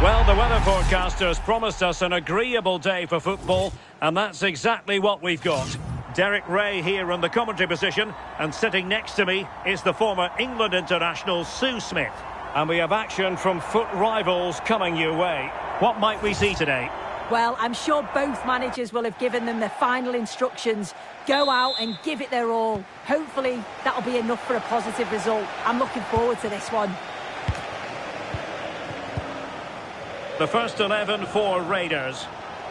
Well, the weather forecasters promised us an agreeable day for football, and that's exactly what we've got. Derek Ray here in the commentary position, and sitting next to me is the former England international Sue Smith. And we have action from foot rivals coming your way. What might we see today? Well, I'm sure both managers will have given them their final instructions. Go out and give it their all. Hopefully, that'll be enough for a positive result. I'm looking forward to this one. The first 11 for Raiders.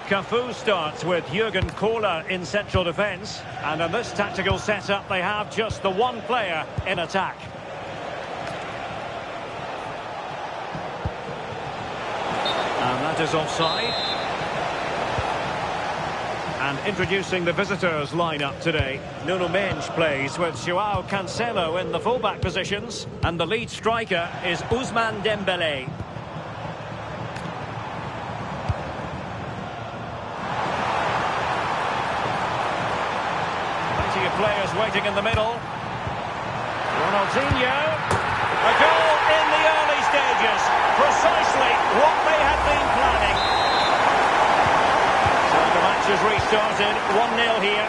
Cafu starts with Jurgen Kohler in central defence. And in this tactical setup, they have just the one player in attack. And that is offside. And introducing the visitors lineup today. Nuno Mendes plays with Joao Cancelo in the fullback positions. And the lead striker is Ousmane Dembélé. Plenty of players waiting in the middle. Ronaldinho. A goal in the early stages. Precisely what they had been planning. So the match has restarted. 1-0 here.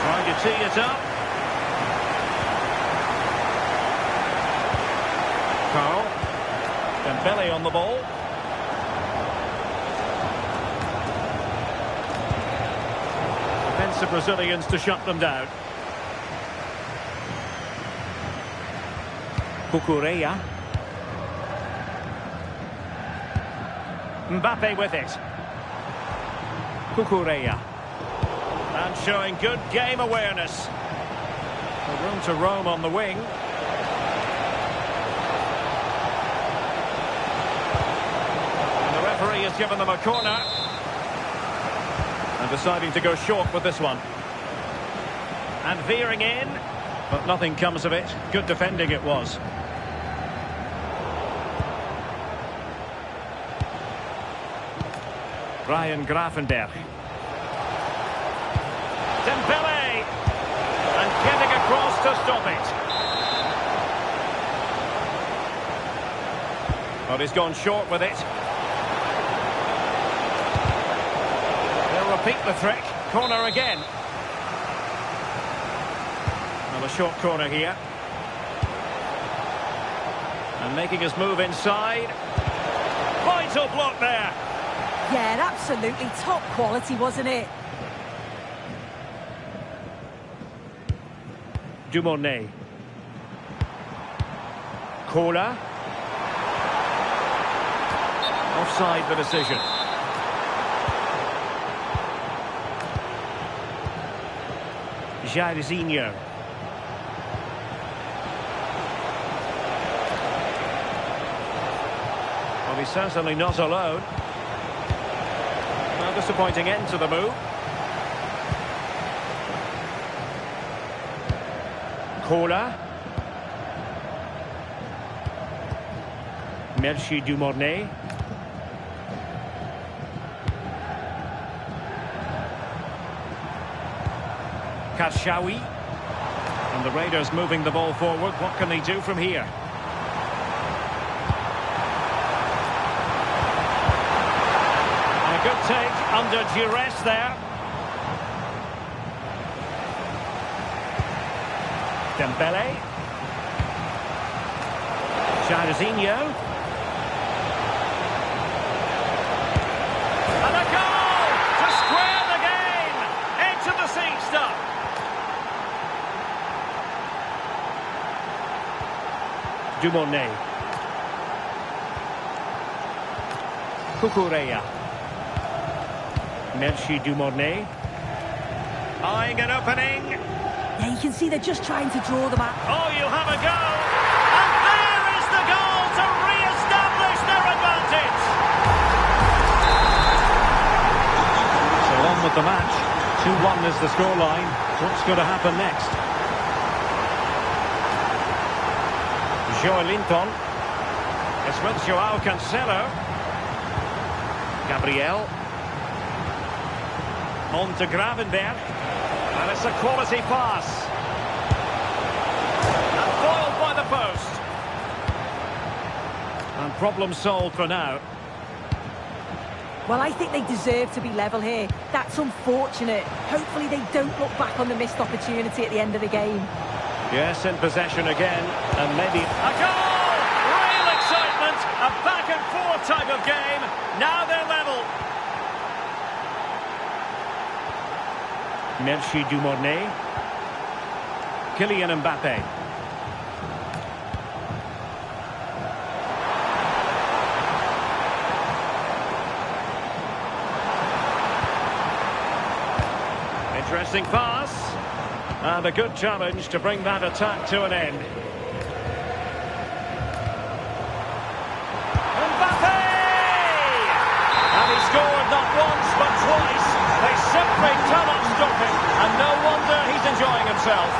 Trying to tee it up. Carl. Dembele on the ball. Defensive Brazilians to shut them down. Cucurella. Mbappe with it. Cucurella. And showing good game awareness. Room to roam on the wing. And the referee has given them a corner. And deciding to go short with this one. And veering in. But nothing comes of it. Good defending it was. Ryan Gravenberch. Dembele! And getting across to stop it. But he's gone short with it. They'll repeat the trick. Corner again. Another short corner here. And making his move inside. Vital block there. Yeah, absolutely top quality, wasn't it? Dumornay. Kohler. Offside the decision. Jairzinho. Well, he's certainly not alone. Well, disappointing end to the move. Kohler. Merci Dumornay. Karshawi. And the Raiders moving the ball forward. What can they do from here? And a good take under duress there. Dembele. Jairzinho. And a goal to square the game. Into the seat stuff. Dumornay. Cucurella. Merci Dumornay. Eyeing an opening. Yeah, you can see they're just trying to draw them out. Oh, you have a go. And there is the goal to re-establish their advantage. So on with the match. 2-1 is the scoreline. What's going to happen next? Joelinton. It's with Joao Cancelo. Gabriel. On to Gravenberch. And it's a quality pass. problem solved for now. Well, I think they deserve to be level here. That's unfortunate. Hopefully they don't look back on the missed opportunity at the end of the game. Yes, in possession again, and maybe a goal! Real excitement, a back and forth type of game. Now they're level. Merci Dumornay. Kylian Mbappe. Interesting pass. And a good challenge to bring that attack to an end. Mbappe! And he scored not once but twice. They simply cannot stop him. And no wonder he's enjoying himself.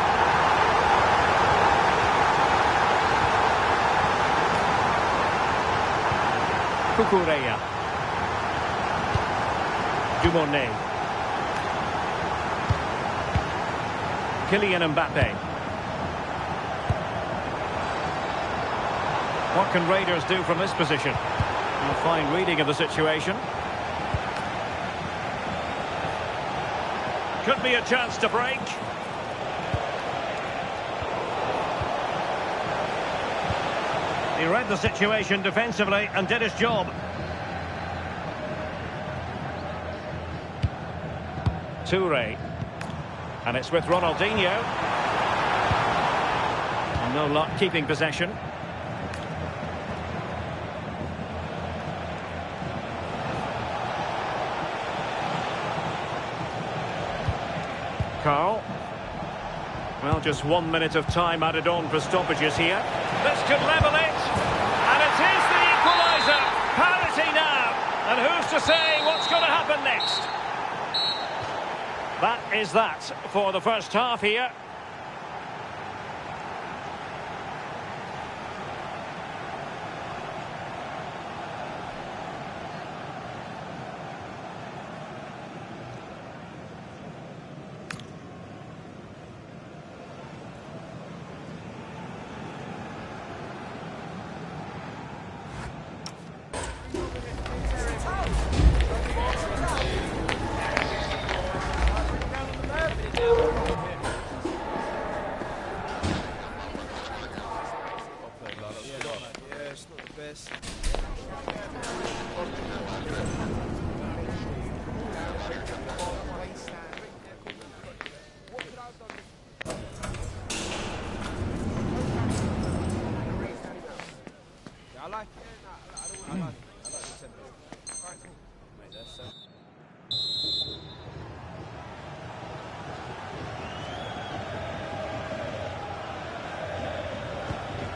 Cucurella. Dumornay. Kylian Mbappe. What can Raiders do from this position? A fine reading of the situation. Could be a chance to break. He read the situation defensively and did his job. Toure. And it's with Ronaldinho. And no luck keeping possession. Carl. Well, just 1 minute of time added on for stoppages here. This could level it. And it is the equaliser. Parity now. And who's to say what's going to happen next? That is that for the first half here.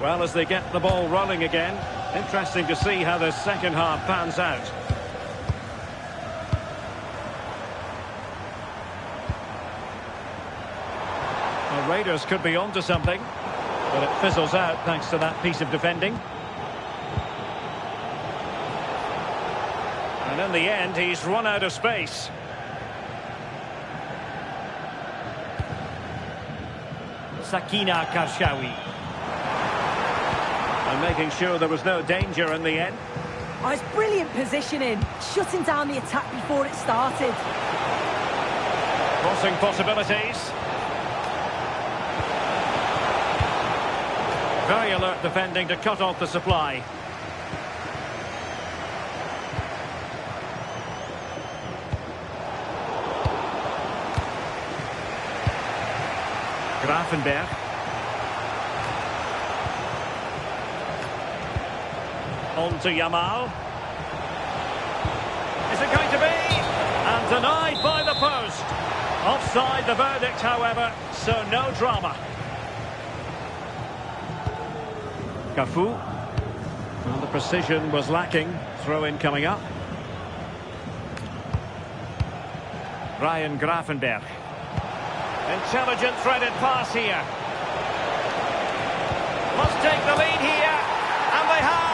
Well, as they get the ball rolling again, interesting to see how the second half pans out. Well, Raiders could be onto something, but it fizzles out thanks to that piece of defending. And in the end, he's run out of space. Sakina Karshawi. And making sure there was no danger in the end. Oh, it's brilliant positioning, shutting down the attack before it started. Crossing possibilities. Very alert defending to cut off the supply. Gravenberch. On to Yamal. Is it going to be? And denied by the post. Offside the verdict, however, so no drama. Cafu. Well, the precision was lacking. Throw-in coming up. Ryan Gravenberch. Intelligent threaded pass here. Must take the lead here. And they have.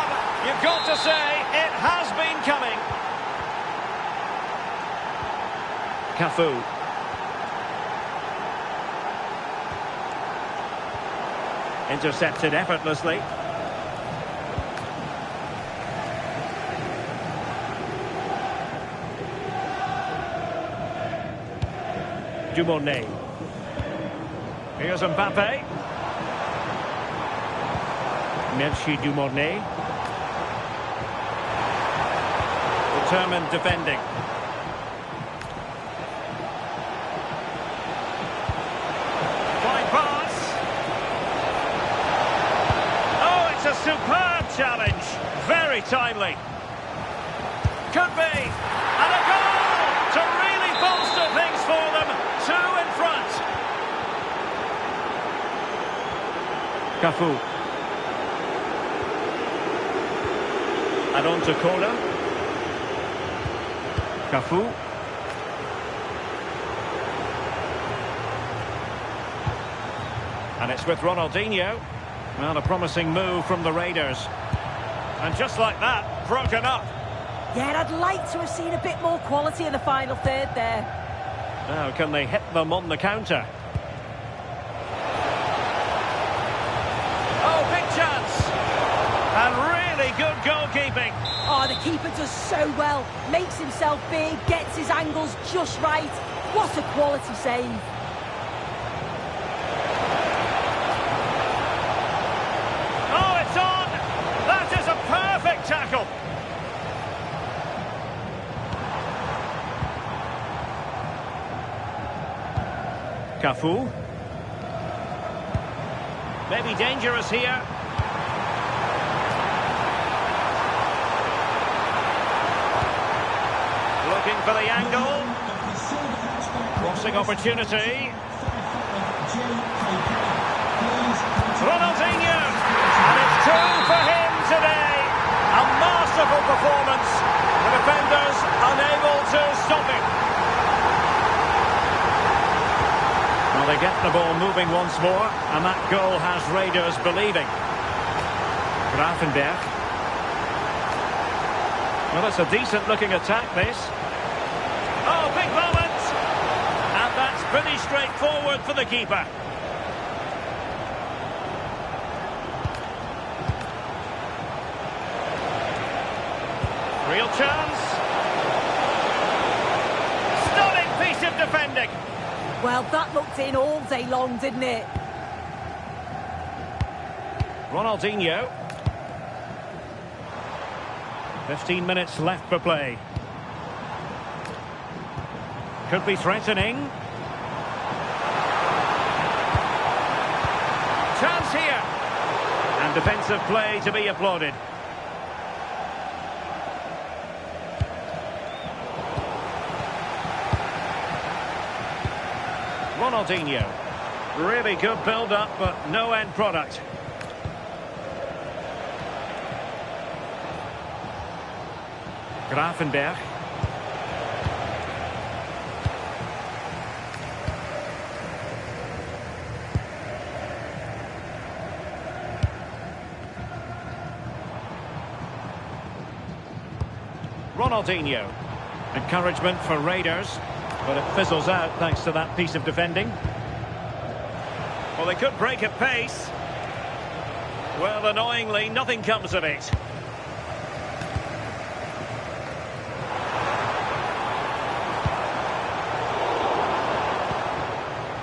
You've got to say, it has been coming. Cafu. Intercepted effortlessly. Dumornay. Here's Mbappe. Merci Dumornay. Determined defending. Fine pass. Oh, it's a superb challenge. Very timely. Could be. And a goal to really bolster things for them. Two in front. Cafu. And on to corner. Cafu. And it's with Ronaldinho. Well, a promising move from the Raiders. And just like that, broken up. Yeah, I'd like to have seen a bit more quality in the final third there. Now, can they hit them on the counter? Oh, big chance. And really good goalkeeping. Oh, the keeper does so well. Makes himself big, gets his angles just right. What a quality save. Oh, it's on. That is a perfect tackle. Cafu. Maybe dangerous here. Looking for the angle. Crossing opportunity. Ronaldinho. And it's two for him today. A masterful performance. The defenders unable to stop him. Well, they get the ball moving once more, and that goal has Raiders believing. Gravenberch. Well, it's a decent-looking attack, this. Oh, big moment! And that's pretty straightforward for the keeper. Real chance. Stunning piece of defending. Well, that looked in all day long, didn't it? Ronaldinho. 15 minutes left for play. Could be threatening. Chance here. And defensive play to be applauded. Ronaldinho. Really good build-up, but no end product. Gravenberch. Ronaldinho. Encouragement for Raiders, but it fizzles out thanks to that piece of defending. Well, they could break at pace. Well, annoyingly, nothing comes of it.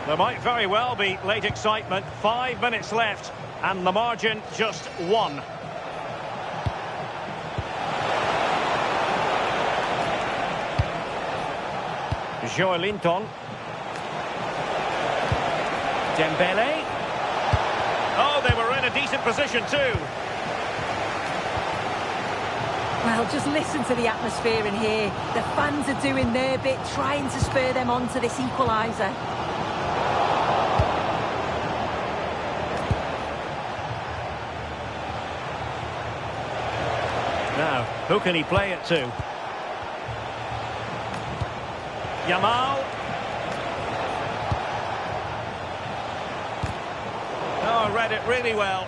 There might very well be late excitement. 5 minutes left, and the margin just one. Joelinton. Dembele. Oh, they were in a decent position too. Well, just listen to the atmosphere in here. The fans are doing their bit, trying to spur them on to this equaliser. Now, who can he play it to? Yamal. Oh, read it really well.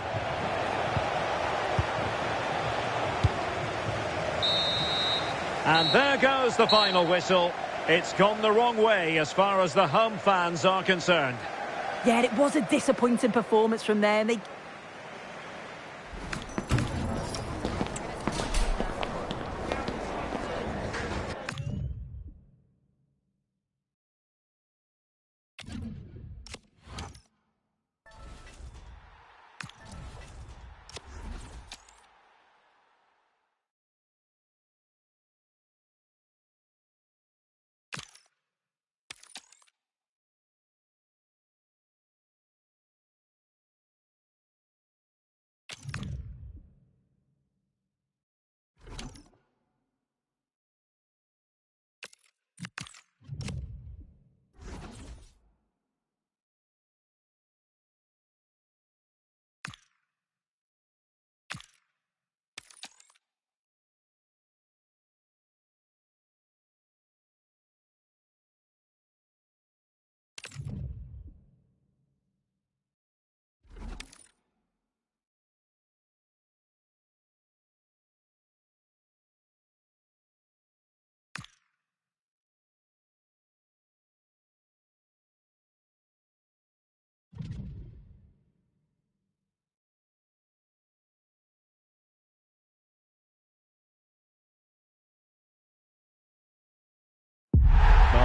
And there goes the final whistle. It's gone the wrong way as far as the home fans are concerned. Yeah, it was a disappointing performance from them. They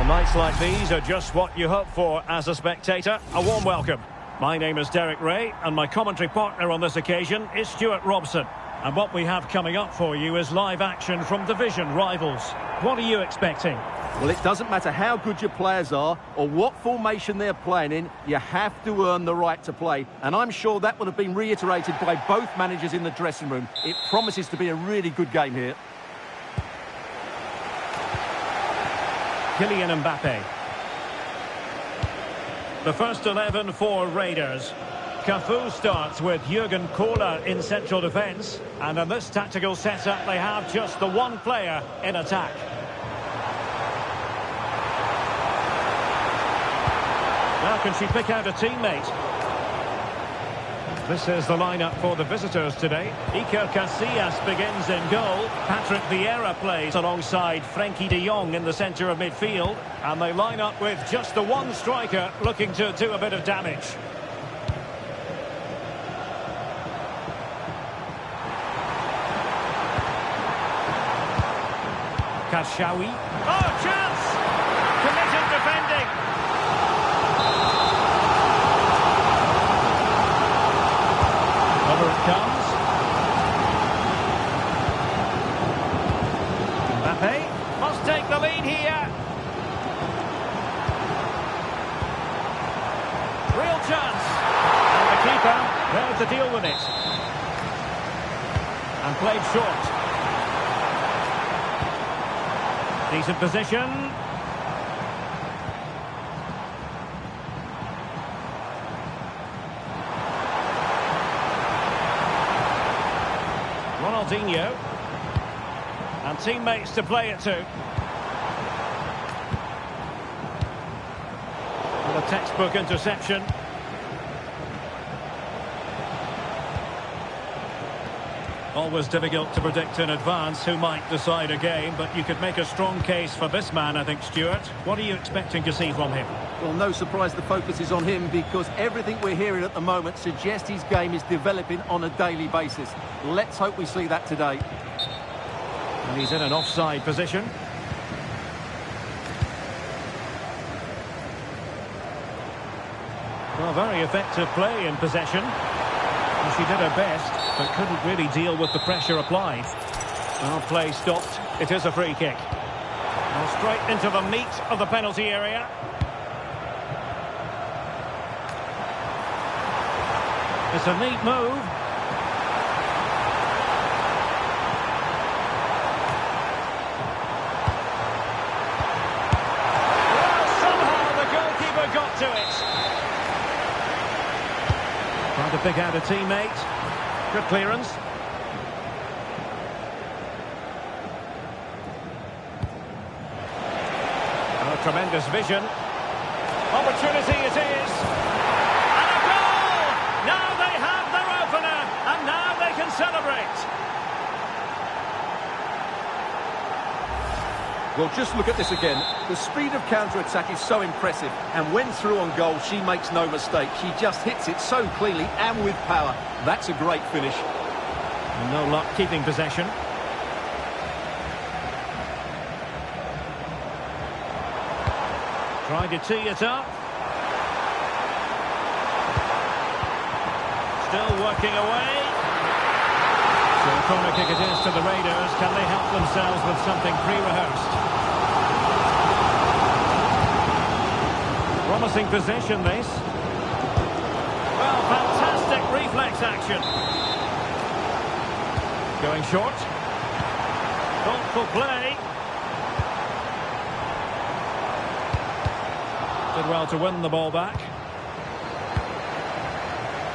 Nights like these are just what you hope for as a spectator. A warm welcome. My name is Derek Ray, and my commentary partner on this occasion is Stuart Robson. And what we have coming up for you is live action from division rivals. What are you expecting? Well, it doesn't matter how good your players are or what formation they're playing in, you have to earn the right to play. And I'm sure that would have been reiterated by both managers in the dressing room. It promises to be a really good game here. Kylian Mbappe. The first 11 for Raiders. Cafu starts with Jurgen Kohler in central defence. And in this tactical setup, they have just the one player in attack. Now can she pick out a teammate? This is the lineup for the visitors today. Iker Casillas begins in goal. Patrick Vieira plays alongside Frenkie de Jong in the centre of midfield. And they line up with just the one striker looking to do a bit of damage. Kashawi. Oh, chance! Committed defending. Over it comes. Mbappe must take the lead here. Real chance. And the keeper there to deal with it. And played short. Decent position. Ronaldinho. And teammates to play it to. With a textbook interception. Always difficult to predict in advance who might decide a game, but you could make a strong case for this man, I think, Stuart. What are you expecting to see from him? Well, no surprise the focus is on him, because everything we're hearing at the moment suggests his game is developing on a daily basis. Let's hope we see that today. And he's in an offside position. Well, very effective play in possession. And she did her best, but couldn't really deal with the pressure applied. Well, play stopped. It is a free kick. Well, straight into the meat of the penalty area. It's a neat move. Well, somehow the goalkeeper got to it. Trying to pick out a teammate. Good clearance. Oh, tremendous vision. Opportunity it is. And a goal! Now they have their opener, and now they can celebrate. Well, just look at this again. The speed of counter-attack is so impressive, and when through on goal, she makes no mistake. She just hits it so cleanly and with power. That's a great finish. And no luck keeping possession. Trying to tee it up. Still working away. So a corner kick it is to the Raiders. Can they help themselves with something pre-rehearsed? Promising possession, this. Well, fantastic reflex action. Going short. Thoughtful play. Did well to win the ball back.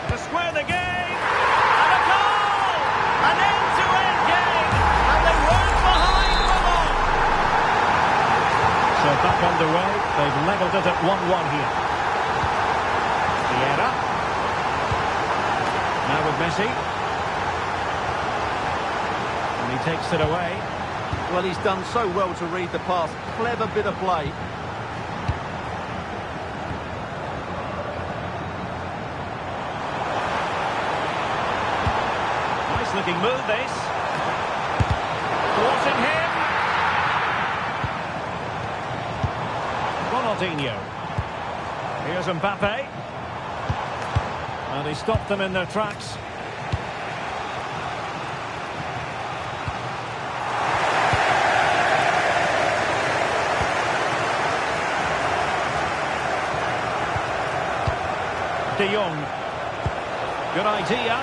To square the game. And a goal! An end-to-end game. And they weren't behind for long. So back underway. They've levelled it at 1-1 here. Vieira. Now with Messi. And he takes it away. Well, he's done so well to read the pass. Clever bit of play. Nice looking move, this. Thwarting him. Ronaldinho. Here's Mbappe. And he stopped them in their tracks. De Jong. Good idea.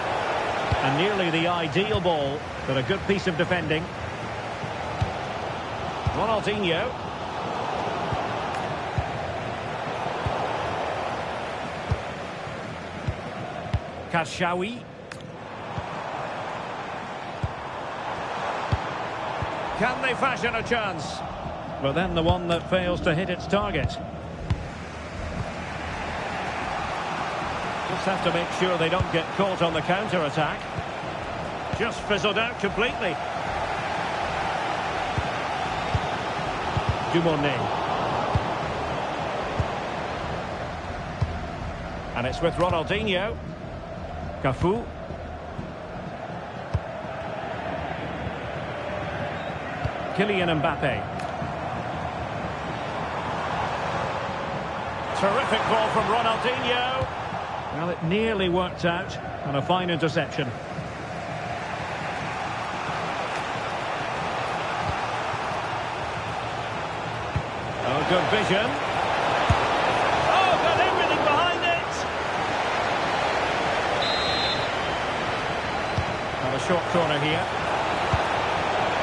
And nearly the ideal ball, but a good piece of defending. Ronaldinho. Kashawi. Can they fashion a chance? But then the one that fails to hit its target. Just have to make sure they don't get caught on the counter-attack. Just fizzled out completely. Dumornay. And it's with Ronaldinho. Cafu. Kylian Mbappe. Terrific ball from Ronaldinho. Well, it nearly worked out, and a fine interception. Oh, good vision. Oh, got everything behind it. Now a short corner here.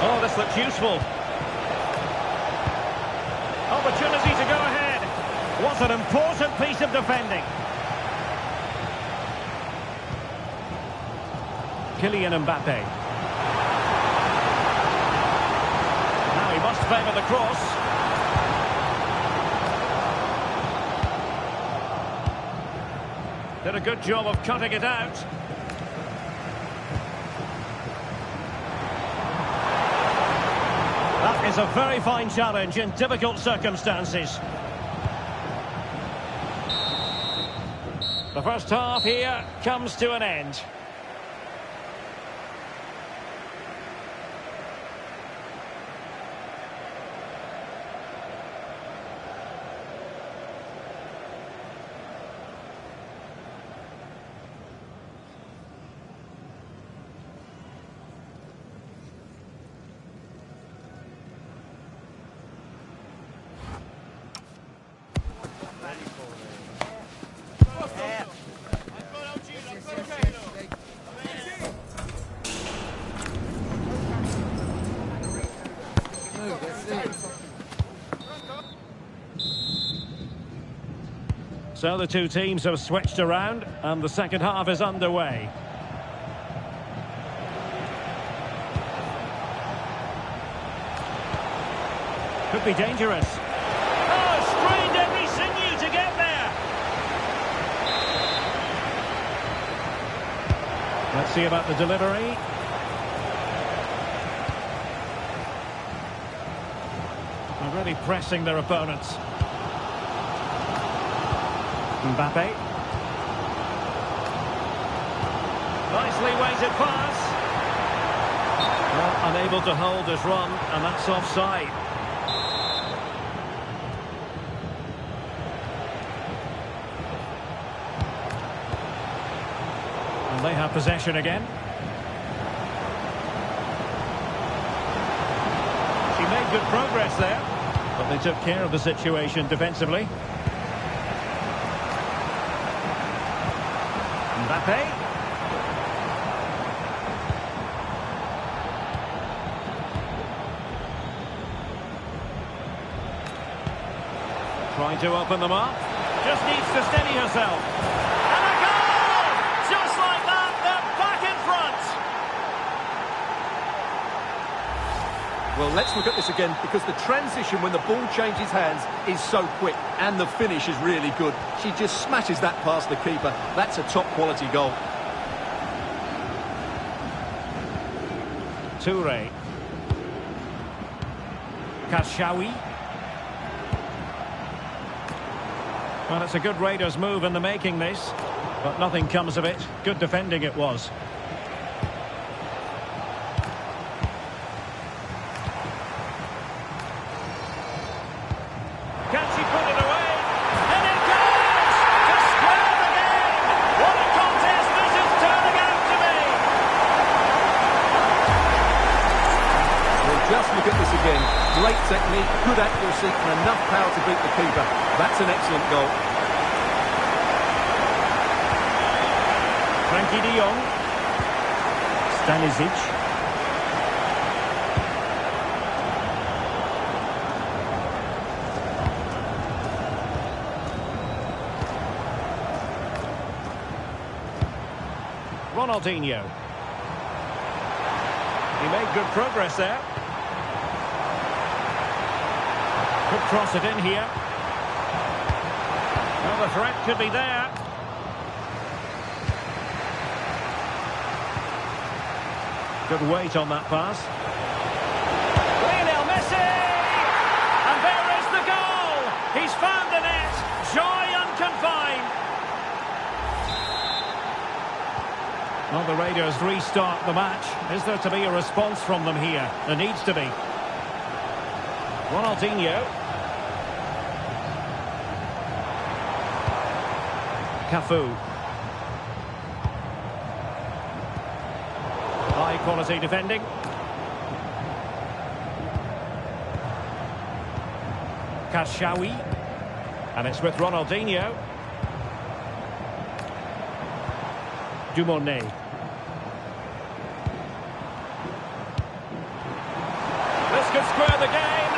Oh, this looks useful. Opportunity to go ahead. What an important piece of defending. Kylian Mbappe. Now he must favour the cross. Did a good job of cutting it out. That is a very fine challenge in difficult circumstances. The first half here comes to an end. So the two teams have switched around and the second half is underway. Could be dangerous. Oh, strained every sinew to get there. Let's see about the delivery. They're really pressing their opponents. Mbappe. Nicely weighted pass. Well, unable to hold his run, and that's offside. And they have possession again. She made good progress there, but they took care of the situation defensively. Mbappe. Trying to open them up. Just needs to steady herself. And a goal! Just like that, they're back in front. Well, let's look at this again, because the transition when the ball changes hands is so quick, and the finish is really good. She just smashes that past the keeper. That's a top-quality goal. Toure. Kashawi. Well, it's a good Raiders move in the making, this, but nothing comes of it. Good defending it was. Can she put it away? this again. Great technique, good accuracy, and enough power to beat the keeper. That's an excellent goal. Frankie de Jong. Stanisic. Ronaldinho. He made good progress there. Could cross it in here. Well, the threat could be there. Good weight on that pass. Lionel Messi! And there is the goal! He's found the net. Joy unconfined. Well, the Raiders restart the match. Is there to be a response from them here? There needs to be. Ronaldinho. Cafu. High quality defending. Kashawi. And it's with Ronaldinho. Dumornay. This could square the game.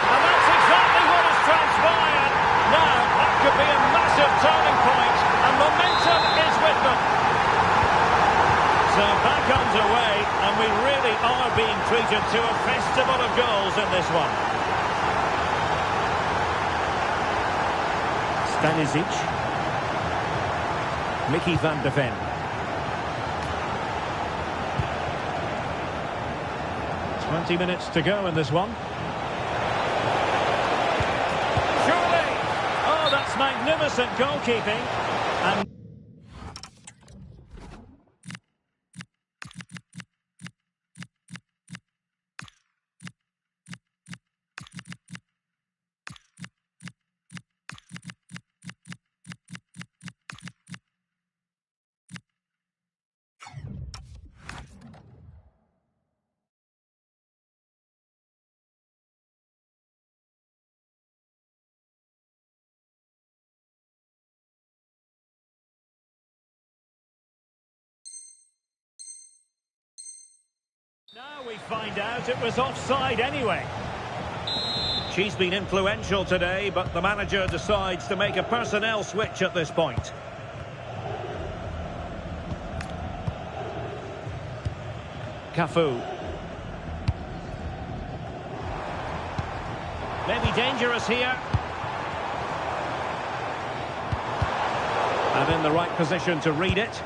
And that's exactly what has transpired. Now, that could be a massive turning point. And momentum is with them. So back underway, and we really are being treated to a festival of goals in this one. Stanisic. Mickey van de Ven. 20 minutes to go in this one. Surely! Oh, that's magnificent goalkeeping. And now we find out it was offside anyway. She's been influential today, but the manager decides to make a personnel switch at this point. Cafu. Maybe dangerous here. And in the right position to read it.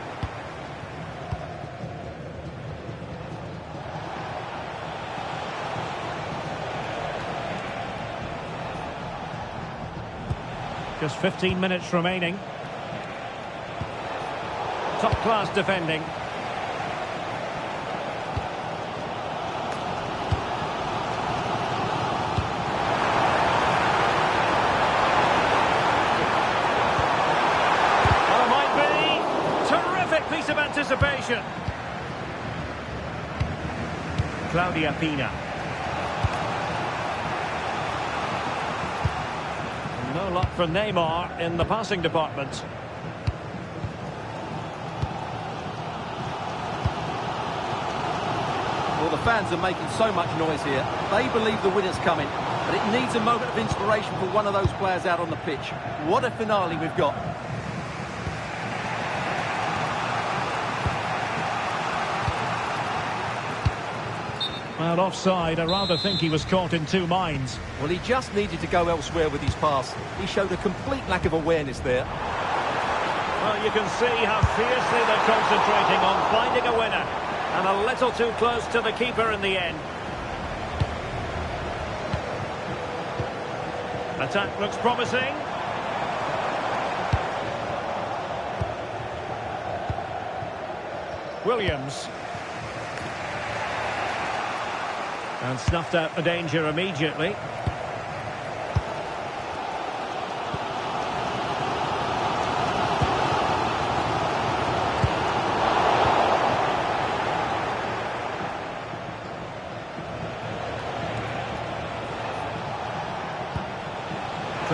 Just 15 minutes remaining. Top-class defending. Well, it might be. Terrific piece of anticipation. Claudia Pina. No luck for Neymar in the passing department. Well, the fans are making so much noise here. They believe the winner's coming, but it needs a moment of inspiration for one of those players out on the pitch. What a finale we've got. Well, offside. I rather think he was caught in two minds. Well, he just needed to go elsewhere with his pass. He showed a complete lack of awareness there. Well, you can see how fiercely they're concentrating on finding a winner. And a little too close to the keeper in the end. Attack looks promising. Williams. And snuffed out the danger immediately.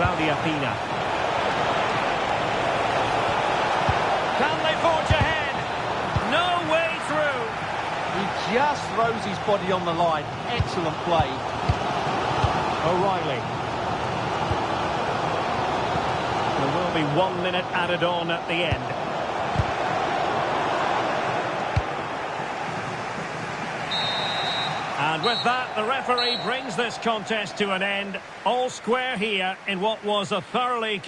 Claudia Pina. Can they forge ahead? No way through. He just throws his body on the line. Excellent play. O'Reilly. There will be 1 minute added on at the end. And with that, the referee brings this contest to an end. All square here in what was a thoroughly